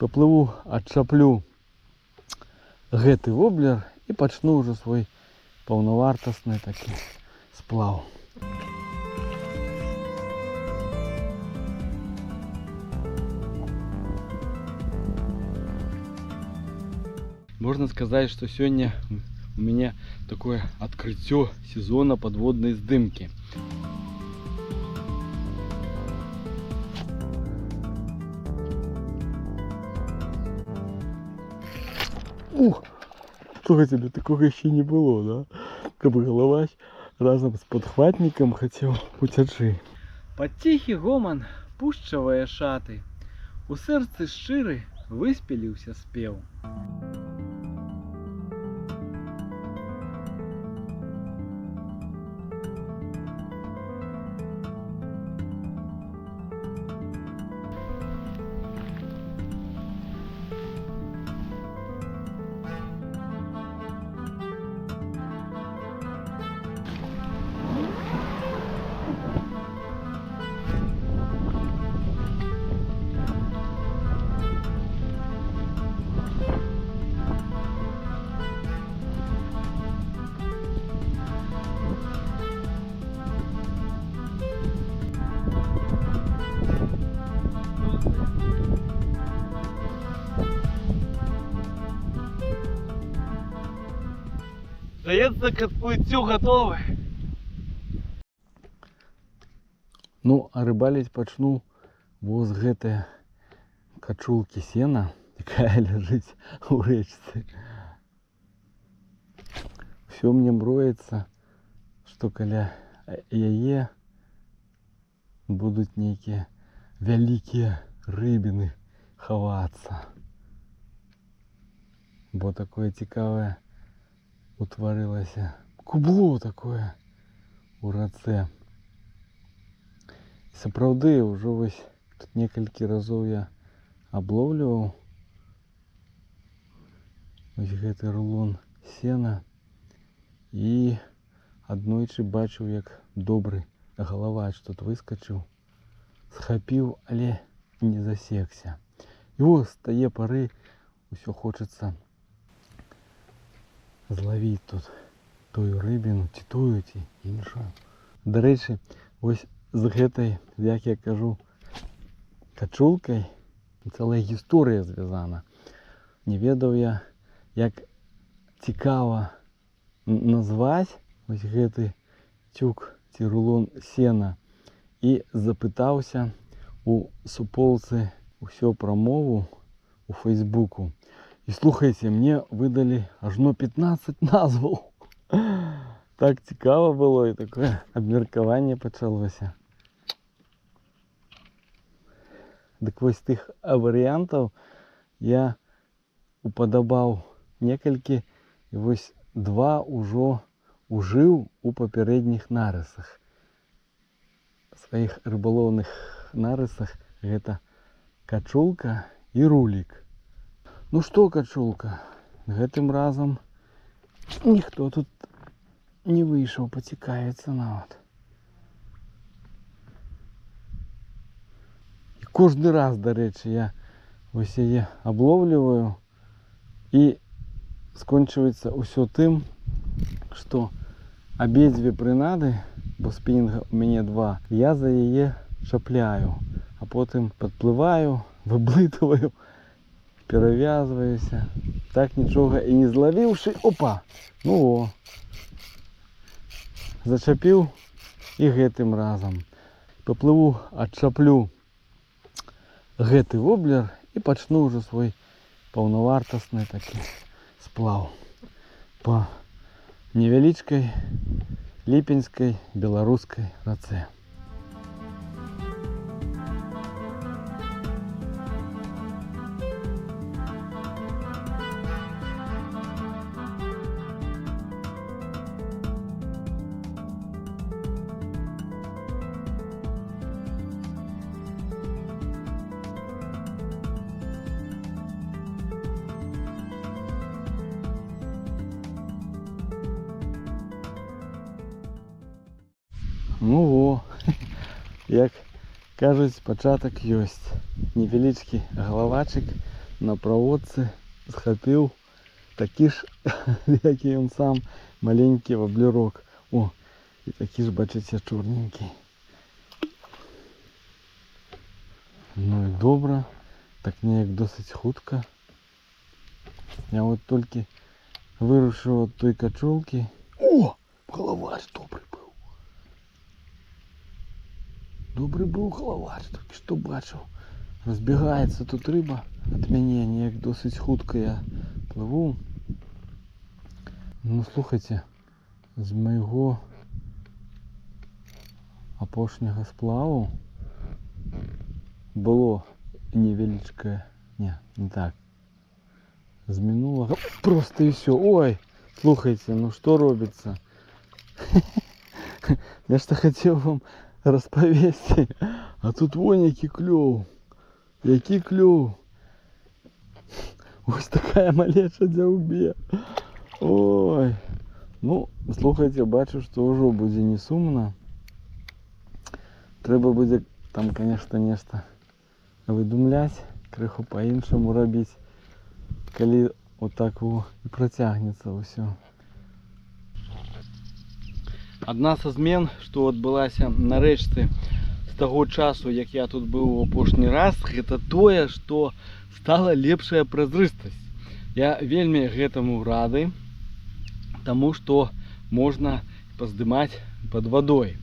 Поплыву, адчаплю гэты воблер і пачну ўжо свой паўнавартасны такі сплав. Можно сказать, что сегодня у меня такое открытие сезона подводной здымки. Ух! Слухайте, такого еще не было, да? Как бы головач разом с подхватником хотел утячи. Под тихий гомон пушчавыя шаты. У сэрцы шчыры выспеліўся спеў. Здаецца, к адплыццю готовы. Ну, а рыбаліць пачну воз гэтыя качулкі сена, якая ляжыць у рэчцы. Всё мне мроецца, што каля яе будуць нейкія вялікія рыбіны хавацца. Бо такое цікавае утварылася кубло такое у рацэ. Сапраўды, ўжо вось тут некалькі разоў я аблоўліваў вось гэты рулон сена і аднойчы бачыў, як добры галавач тут выскачыў, схапіў, але не засекся. І вось з тае пары усё хочацца зловіць тут тую рыбіну, ці тую, ці іншую. Дарэчы, вось з гэтай, як я кажу, качулкай цэлая гісторыя звязана. Не ведаў я, як цікава назваць вось гэты цюк ці рулон сена, і запытаўся у суполцы ўсё пра мову у Фейсбуку. І слухайце, мне выдалі ажно 15 назваў. Так цікава было, і такое абмеркаванне пачалося. Дык вось тых варыянтаў я упадабаў некалькі, і вось 2 ўжо ужыў у папярэдніх нарысах. Сваіх рыбалоўных нарысах гэта качулка і рулік. Ну што, качулка, гэтым разам ніхто тут не выйшаў, пацікавіцца нават. І кожны раз, дарэчы, я вось яе аблоўліваю, і скончваецца ўсё тым, што абедзве прынады, бо спінінга у мяне 2, я за яе чапляю, а потым падплываю, выблытваю, перавязваюся, так нічога і не злавіўшы, опа, ну о, зачапіў і гэтым разам. Поплыву, адчаплю гэты воблер і пачну ўжо свой паўнавартасны такі сплав па невялічкай ліпеньскай беларускай рацэ. Ну во, як кажуць, пачатак ёсць. Невялічкі галавачык на проводцы схапіў такі ж, як і ён сам, маленькі воблерок. О, і такі ж, бачыце, чорненькі. Ну і добра, так неяк досыць хутка. Я вот толькі вырушыў ад той качулкі. О, галавач добры быў. Добры быў галавач, толькі што бачыў. Разбегаецца тут рыба ад мяне, неяк досыць хутка я плыву. Ну, слухайце, з майго апошняга сплаву было невялічкае, не так, з мінулага просто і все. Ой, слухайте, ну что робится? Я что хотел вам распавесці, а тут вон які клёў, які клёў. Ось такая малеча дзяўбе. Ой, ну, слухайте, бачу, что ўжо будзе не сумна. Трэба будзе там, конечно, нешта выдумляць, крыху по-іншаму рабіць, калі вот так і працягнецца ўсё. Адна са змен, што адбылася на рэчцы з таго часу, як я тут быў у апошні раз, гэта тое, што стала лепшая празрыстасць. Я вельмі гэтаму рады, таму што можна паздымаць пад вадой.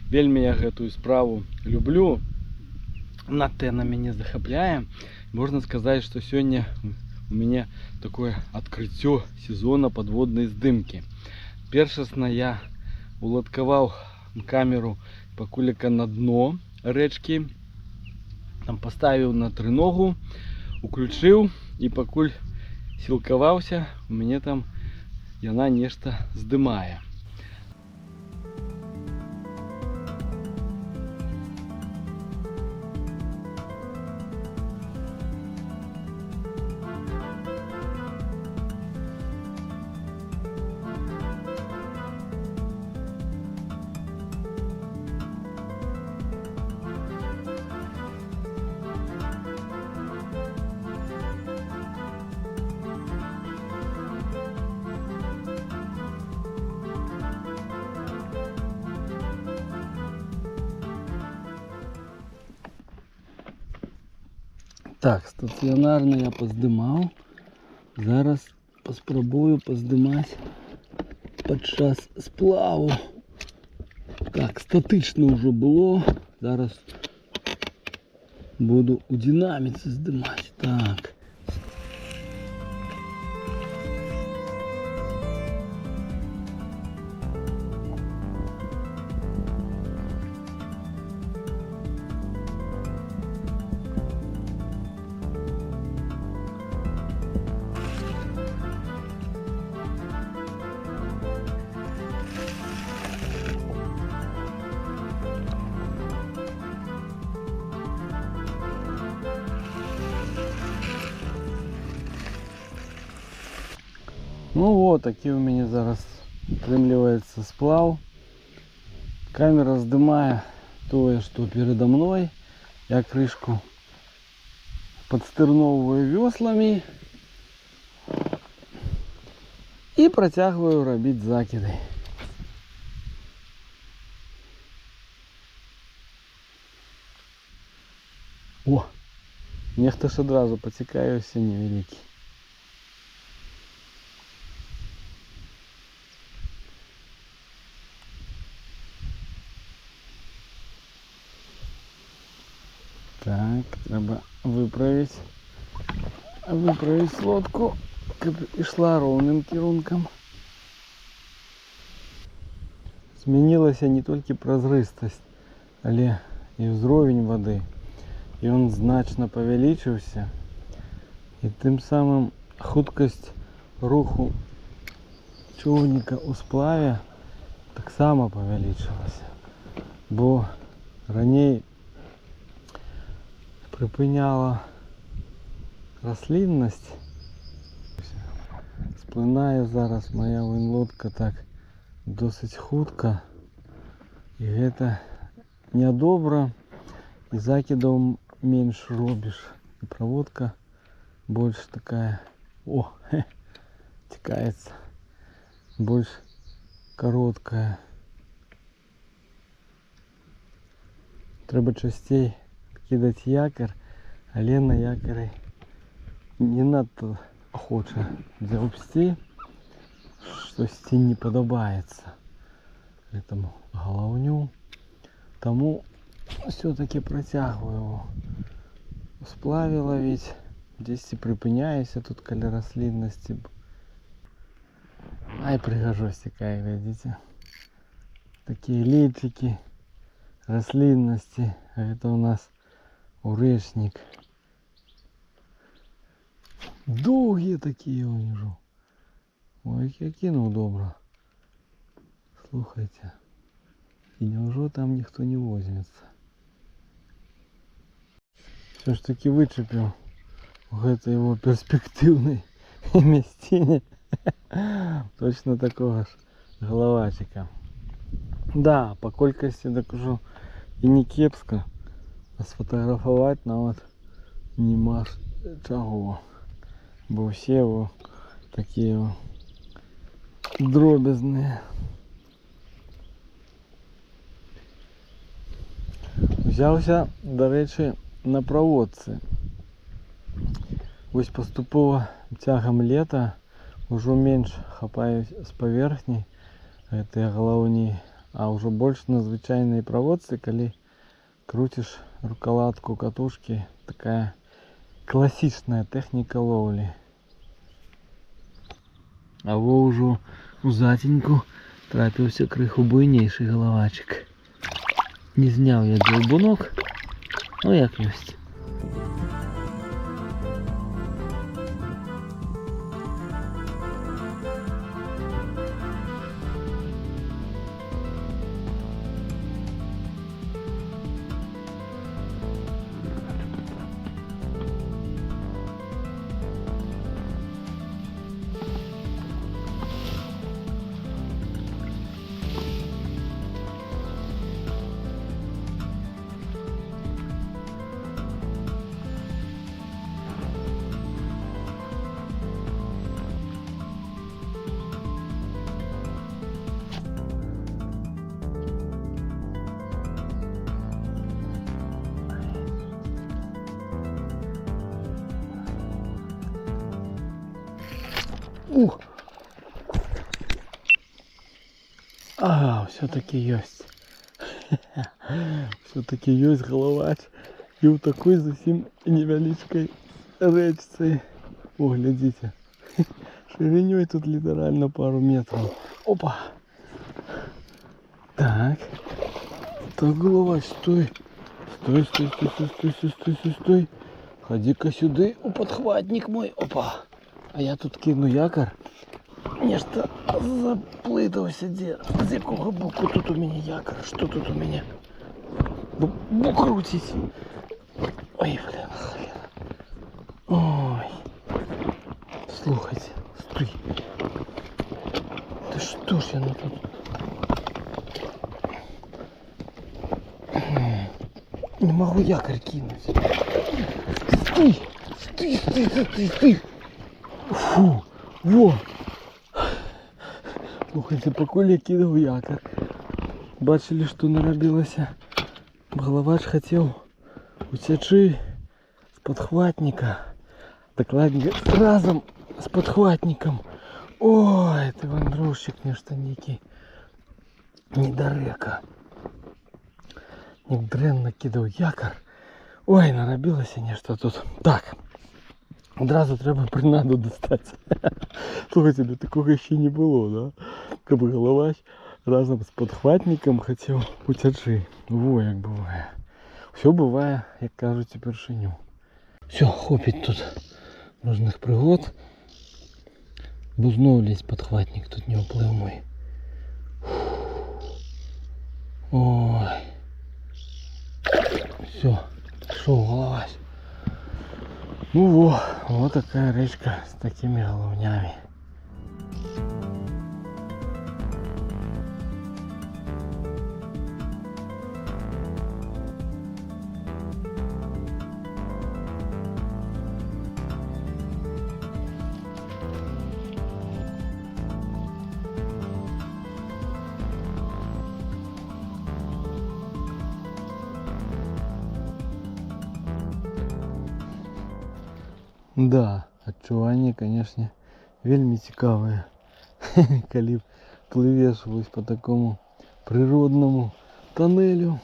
Вельмі я гэтую справу люблю, надта яна мяне захапляе. Можна сказаць, што сёння у мяне такое адкрыццё сезона падводнай здымкі. Першасна я уладкаваў камеру пакуліка на дно рэчкі, там паставіў на трыногу, уключыў, і пакуль сілкаваўся, у мяне там яна нешта здымае. Так, стаціонарна я паздымаў. Зараз паспрабую паздымаць падчас сплаву. Так, статычна ўжо было. Зараз буду у динаміцы здымаць. Так. Ну вот, такі у мяне зараз атрымліваецца сплаў. Камера здымае тое, што перада мной. Я крышку падстырноўваю вёсламі і працягваю рабіць закіды. О, нехта ж адразу пацікавіўся невялікі. Так, треба выправить лодку, каб ішла роўным кірункам. Змянілася не толькі празрыстасць, але і ўзровень вады. Ён значна павялічыўся, і тым самым хуткасць руху чоўніка ў сплаве таксама павялічылася. Бо раней прыпыняла расліннасць. Сплынае зараз моя лодка так досыць хутка, і гэта нядобра, і закідаў менш робіш, і праводка больше такая, текается, больше короткая. Треба частей кидати якорь, але на якорі не надто охоче дзяўбсці, щось не подобається этому головню. Тому все-таки протягиваю его. Сплаві ловить, десь припиняюся тут каля рослинности. Ай, пригожусь такая, глядите. Такие личики рослинности. А это у нас урешник. Довгие такие у него. Ой, я кинул добро. Слухайте. И неужели там никто не возьмется? Все ж таки вычепил в этой его перспективной местине точно такого ж головачика. Да, по колькости докажу и не кепско, а сфотографовать на вот нема чего. Бо все его такие дробезные. Взявся, до речі, на проводці. Ось поступово тягом лета уже менш хапаю з поверхні этой головні, а уже больше на звичайній проводці, коли крутиш рукоятку катушки, такая классичная техника ловли. А во уже у затіньку трапився криху буйнейший головачик. Не зняв я дзьобунок, ну як есть. Ух! Ага, все-таки есть. Все-таки есть головач. И у такой совсем невеличкой речці. О, глядите. Шириней тут литерально пару метров. Опа! Так. Так, головач, стой. Стой, стой, стой, стой, стой, стой, стой, стой, стой. Ходи-ка сюда, о, подхватник мой. Опа. А я тут кину якорь. Нечто заплитався, з якого боку тут у мене якорь, що тут у мене? Бо крутить. Ой, блин, хрен. Ой. Слухайте, стой. Да что ж я на тут? Не могу якорь кинуть. Стой, стой, стой, стой, стой. Фу, во. Слухайте, поки я кидав якорь, бачили, що наробилося. Головач хотів утечи з подхватника. Докладненько разом з подхватником. Ой, ти вандрушчик нечто некий. Недорека. Дренно кидав якорь. Ой, наробилося нечто тут. Так. Одразу треба принаду достати. Слухайте, до такого ще не було, да? Коли головач разом з подхватником хотів утечи. Во, як буває. Все буває, як кажуть, у першиню. Все, хопить тут різних пригод. Бо знову лізь подхватник, тут не уплив мой. Ой. Все, пішов головач. Ну вот такая речка с такими головнями. Да, адчуванні, конечно, вельмі цікавыя. Калі плывеш вось по такому природному тоннелю.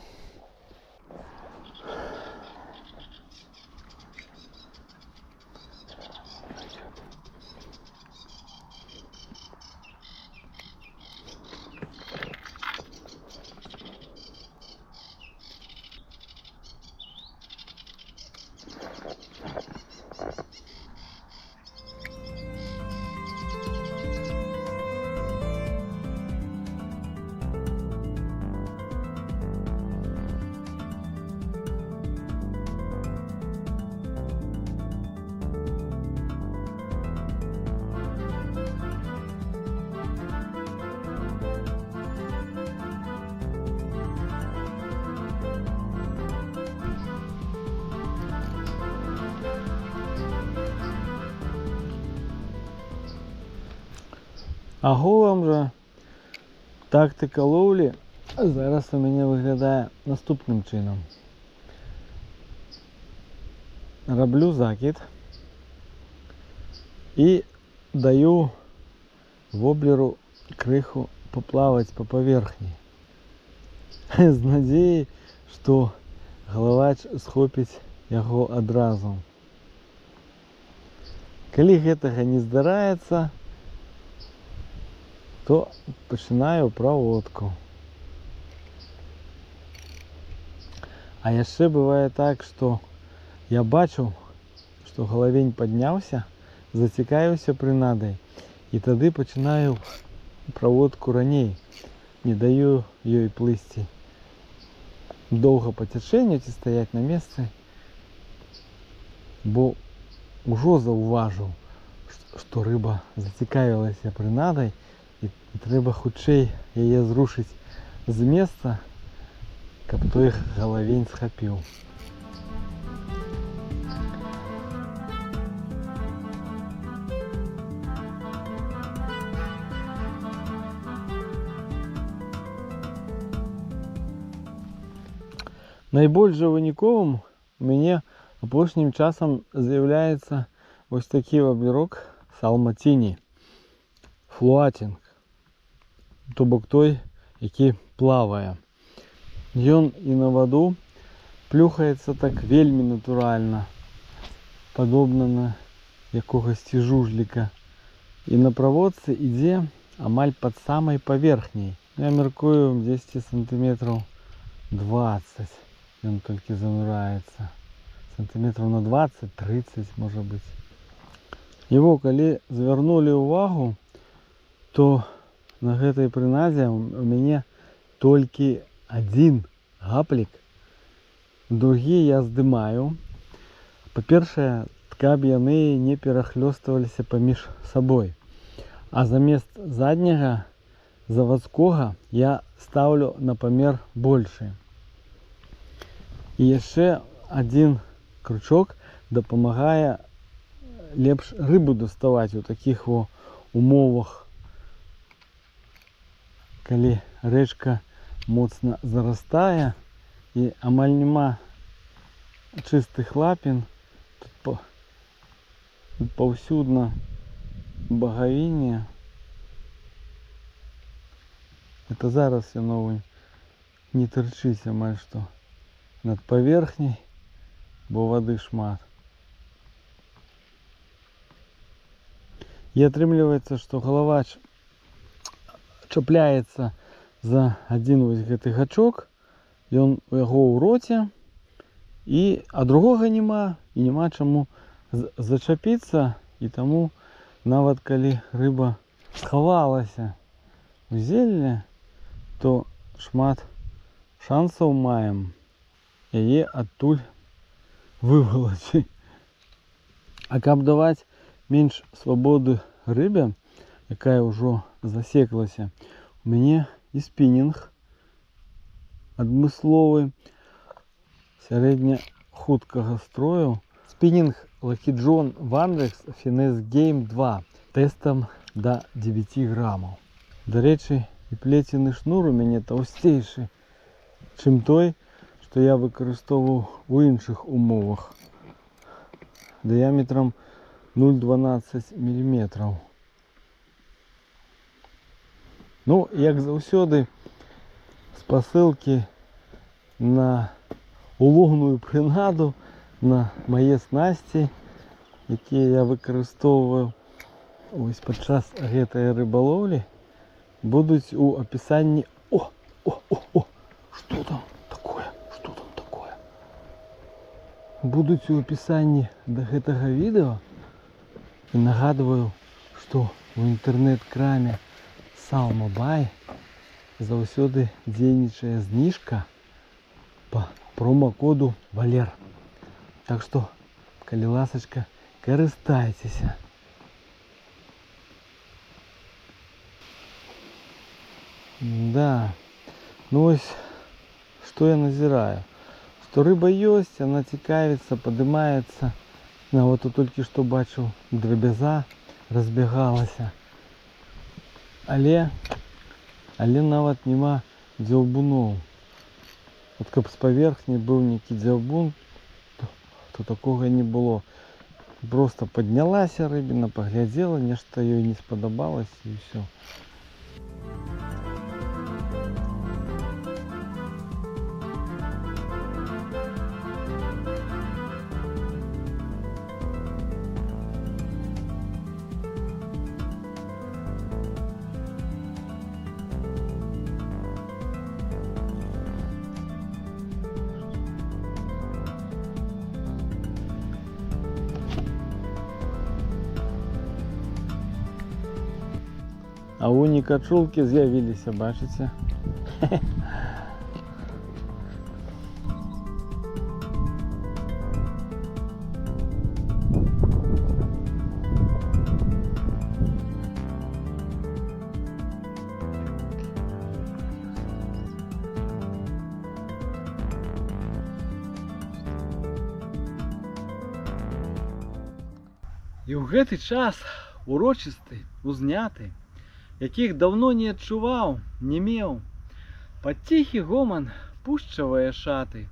Аголам же тактика ловлі зараз у мене виглядає наступним чином. Роблю закид і даю воблеру криху поплавати по поверхні. З надією, що головач схопить його одразу. Коли гэтага не здараецца, то починаю проводку. А яшчэ бывае так, што я бачу, што галавень падняўся, зацікавіўся прынадай, і тады пачынаю проводку раней, не даю ёй плысці доўга па цячэнню ці стаяць на месцы, бо ўжо заўважыў, што рыба зацікавілася прынадай, і трэба хутчэй яе зрушыць з месца, каб той галавень схапіў. Найбольш жа выніковым у мяне апошнім часам з'яўляецца вось такі воблерок Салматіні флуатінг, то бок той, які плавае. Ён і на ваду плюхаецца так вельмі натуральна, падобна на якогасьці жужліка, і на праводцы ідзе амаль пад самай паверхняй. Я мяркую, 10 сантиметраў 20 ён толькі занураецца, сантиметраў на 20-30 можа быць. Его калі звярнулі ўвагу, то на гэтай прыназе у мяне толькі один гаплік, другі я здымаю. Па-першае, каб яны не перахлёстываліся паміж сабой. А замест задняга завадскога я ставлю на памер большы. І яшчэ один крючок дапамагае лепш рыбу даставаць у такіх умовах, калі рэчка моцна зарастае і амаль няма чыстых лапін, тут паўсюдна багавінне. Это зараз яно не тырчыць амаль што над паверхняй, бо вады шмат. І атрымліваецца, што галавач чапляецца за один вось гэты гачок, ён у яго ў роце, а другога няма, і няма чаму зачапіцца, і таму нават калі рыба схавалася у зелле, то шмат шансаў маем яе адтуль вывалачыць. А каб даваць менш свабоды рыбе, якая ўжо засеклася, у мяне і спінінг адмысловы сярэдня хуткага строю. Спінінг Lucky John Vanrex Finesse Game 2 тэстам да 9 грамаў. Дарэчы, і плецены шнур у мяне таўсцейшы, чым той, што я выкарыстоўваў у іншых умовах. Дыяметрам 0,12 мм. Ну, як заўсёды, спасылкі на уловную прынаду, на мае снасці, якія я выкарыстоўваю ось падчас гэтай рыбалоўлі, будуць у апісанні. О! Что там такое? Что там такое? Будуць у апісанні да гэтага відэо. І нагадваю, што у інтэрнэт-краме Salmobay заўсёды дзейнічае зніжка по промокоду Валер. Так што, калі ласачка, карыстайцеся. Да, ну ось, что я назираю. Что рыба есть, она цікавится, поднимается. А вот тут только что бачу, драбяза разбегалася. Але нават нема дзяўбуноў. Вот каб з паверхні быў нейкі дзяўбун, то такога не было. Просто поднялася рыбіна, поглядела, нешта ёй не спадабалася і все. А вунь качулкі з'явіліся, бачыце? І ў гэты час урочысты, узняты, якіх даўно не адчуваў, не меў, пад ціхі гоман пушчавае шаты,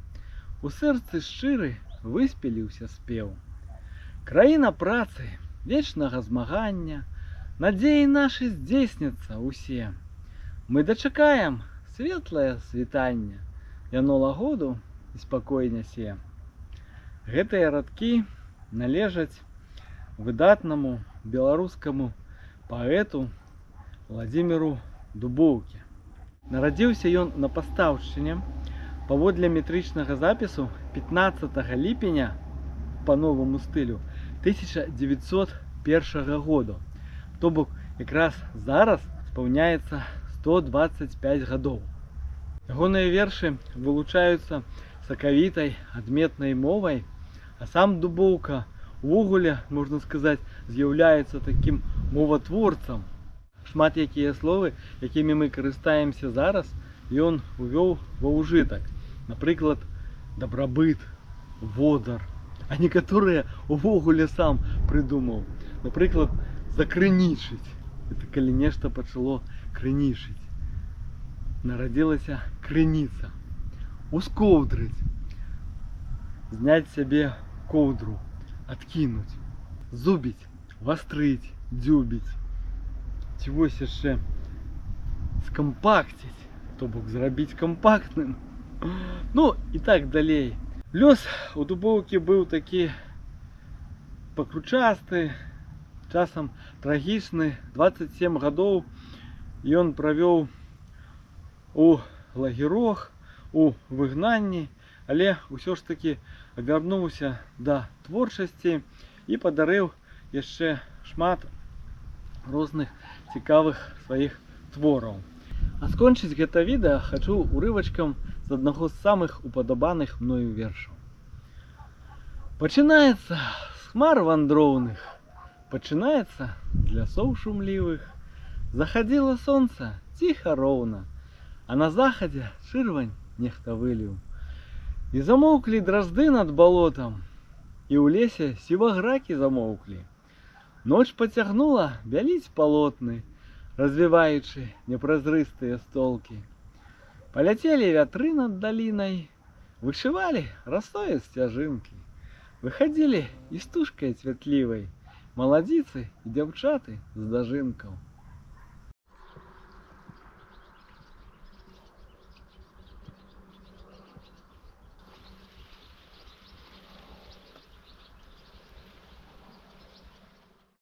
у сэрцы шчыры выспеліўся спеў. Краіна працы, вечнага змагання, надзеі нашы здзейсняцца ўсе. Мы дачакаем светлае світанне, яно лагоду і спакой нясе. Гэтыя радкі належаць выдатнаму беларускаму паэту Владзіміру Дубоўке. Нарадзіўся ён на Пастаўшчыне паводле метрычнага запісу 15 ліпеня по новому стылю 1901 году. То бок якраз зараз спаўняецца 125 гадоў. Ягоныя вершы вылучаюцца сакавітай, адметнай мовай, а сам Дубоўка увогуле, можна сказаць, з'яўляецца такім моватворцам. Шмат якія словы, якімі мы карыстаемся зараз, ён увёў ва ўжытак. Напрыклад, дабрабыт, водар, а некаторыя увогуле сам прыдумаў. Напрыклад, закрынічыць. Это калі нешта пачало крынічыць. Нарадзілася крыніца. Ускоўдрыць. Зняць сябе коўдру. Адкінуць, зубіць, вастрыць, дзюбіць. Ці вось яшчэ скампакціць, то бок зрабіць кампактным. Ну і так далей. Лёс у Дубоўкі быў такі пакручасты, часам трагічны. 27 гадоў ён правёў у лагерах, у выгнанні, але ўсё ж такі вярнуўся да творчасці і падарыў яшчэ шмат розных цікавых сваіх твораў. А скончыць гэта відэа хачу урывачкам з аднаго з самых упадабаных мною вершаў. Пачынаецца з хмар вандроўных, пачынаецца з лясоў шумлівых, захадзіла сонца ціха роўна, а на захадзе чырвань нехта выліў. І замоўклі дразды над балотам, і ў лесе сівагракі замоўклі. Ноч пацягнула бяліць палотны, развіваючы непразрыстыя столкі. Паляцелі вятры над далінай, вышывалі расою сцяжынкі. Выхадзілі істужкай цвятлівай, Маладзіцы і дзяўчаты з дажынкаў.